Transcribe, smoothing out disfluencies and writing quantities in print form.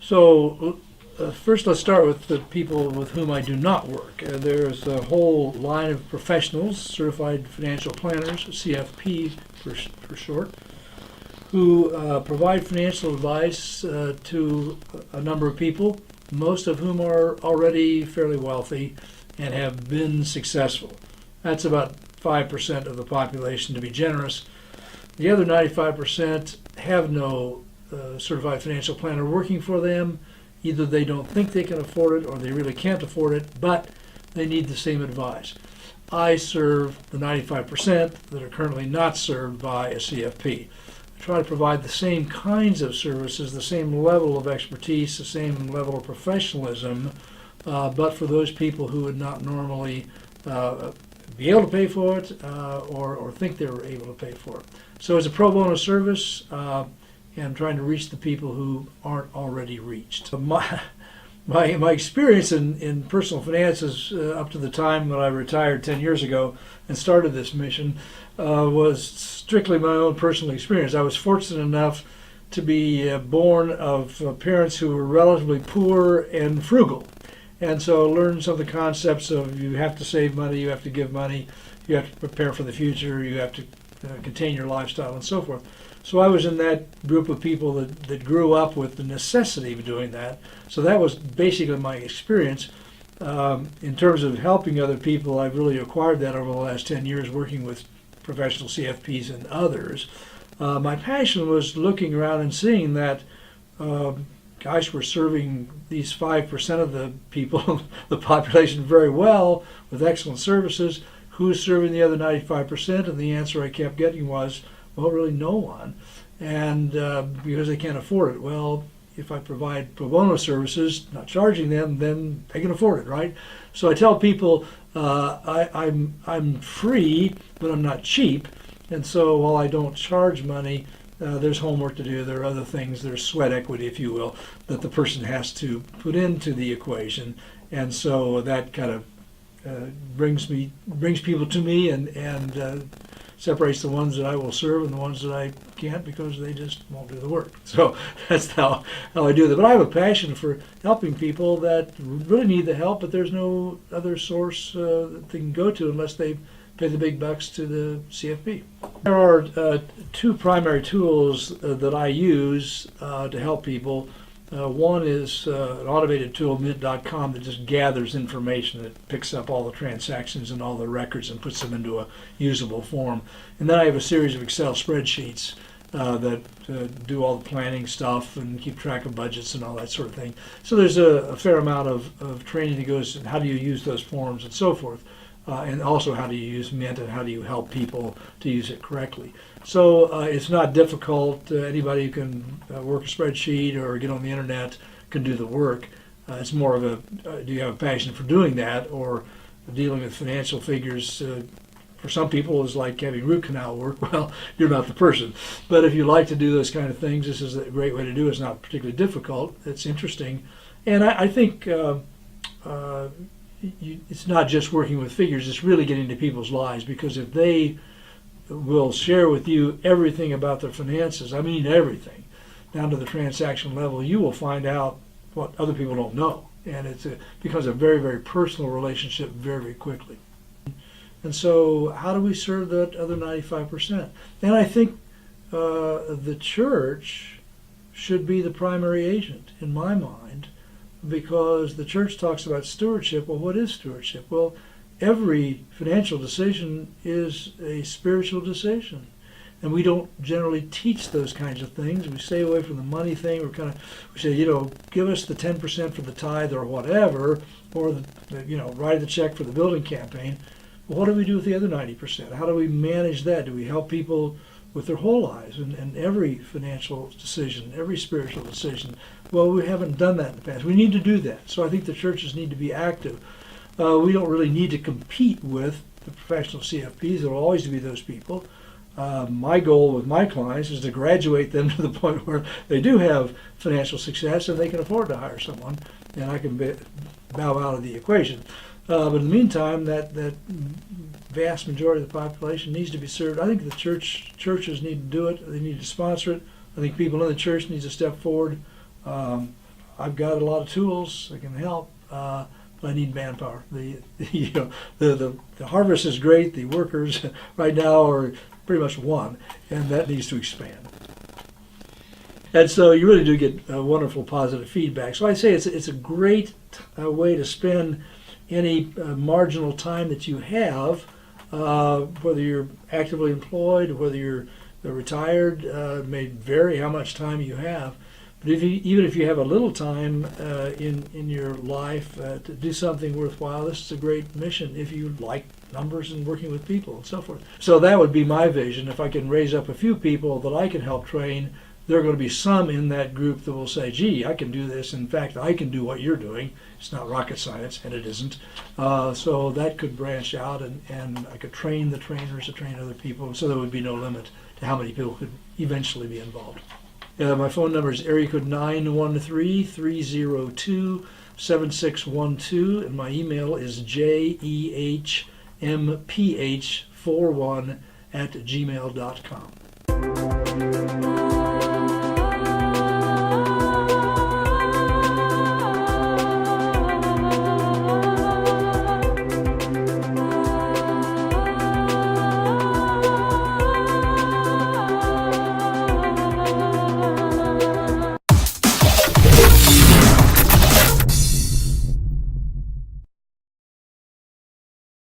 So first let's start with the people with whom I do not work. There's a whole line of professionals, certified financial planners, CFP for short, who provide financial advice to a number of people, most of whom are already fairly wealthy and have been successful. That's about 5% of the population, to be generous. The other 95% have no certified financial planner working for them. Either they don't think they can afford it or they really can't afford it, but they need the same advice. I serve the 95% that are currently not served by a CFP. I try to provide the same kinds of services, the same level of expertise, the same level of professionalism, but for those people who would not normally be able to pay for it or think they were able to pay for it. So it's a pro bono service. And trying to reach the people who aren't already reached. My experience in personal finances up to the time when I retired 10 years ago and started this mission was strictly my own personal experience. I was fortunate enough to be born of parents who were relatively poor and frugal. And so I learned some of the concepts of you have to save money, you have to give money, you have to prepare for the future, you have to contain your lifestyle and so forth. So I was in that group of people that grew up with the necessity of doing that. So that was basically my experience. In terms of helping other people, I've really acquired that over the last 10 years working with professional CFPs and others. My passion was looking around and seeing that, gosh, we're serving these 5% of the people, the population very well with excellent services. Who's serving the other 95%? And the answer I kept getting was, well, really no one, and because they can't afford it. Well, if I provide pro bono services, not charging them, then they can afford it, right? So I tell people I'm free, but I'm not cheap, and so while I don't charge money, there's homework to do. There are other things. There's sweat equity, if you will, that the person has to put into the equation, and so that kind of brings people to me and separates the ones that I will serve and the ones that I can't because they just won't do the work. So that's how I do that. But I have a passion for helping people that really need the help, but there's no other source that they can go to unless they pay the big bucks to the CFP. There are two primary tools that I use to help people. One is an automated tool, mint.com, that just gathers information, that picks up all the transactions and all the records and puts them into a usable form. And then I have a series of Excel spreadsheets that do all the planning stuff and keep track of budgets and all that sort of thing. So there's a fair amount of training that goes in how do you use those forms and so forth. And also how do you use Mint and how do you help people to use it correctly. So it's not difficult. Anybody who can work a spreadsheet or get on the internet can do the work. It's more of a, do you have a passion for doing that, or dealing with financial figures for some people is like having root canal work. Well, you're not the person. But if you like to do those kind of things, this is a great way to do it. It's not particularly difficult. It's interesting. And I think it's not just working with figures, it's really getting into people's lives, because if they will share with you everything about their finances, I mean everything, down to the transaction level, you will find out what other people don't know. And it becomes a very, very personal relationship very, very quickly. And so how do we serve that other 95%? And I think the church should be the primary agent, in my mind, because the church talks about stewardship. Well, what is stewardship? Well, every financial decision is a spiritual decision. And we don't generally teach those kinds of things. We stay away from the money thing. We say, give us the 10% for the tithe or whatever, or write the check for the building campaign. Well, what do we do with the other 90%? How do we manage that? Do we help people with their whole lives and every financial decision, every spiritual decision? Well, we haven't done that in the past. We need to do that. So I think the churches need to be active. We don't really need to compete with the professional CFPs. There will always be those people. My goal with my clients is to graduate them to the point where they do have financial success and they can afford to hire someone, and I can bow out of the equation. But in the meantime, that vast majority of the population needs to be served. I think the churches need to do it. They need to sponsor it. I think people in the church need to step forward. I've got a lot of tools that can help, but I need manpower. The harvest is great. The workers right now are pretty much one, and that needs to expand. And so you really do get wonderful positive feedback. So I say it's a great way to spend any marginal time that you have, whether you're actively employed, whether you're retired. It may vary how much time you have. But even if you have a little time in your life to do something worthwhile, this is a great mission if you like numbers and working with people and so forth. So that would be my vision. If I can raise up a few people that I can help train, there are going to be some in that group that will say, gee, I can do this. In fact, I can do what you're doing. It's not rocket science, and it isn't. So that could branch out, and I could train the trainers to train other people, so there would be no limit to how many people could eventually be involved. My phone number is area code 913-302-7612, and my email is jehmph41@gmail.com.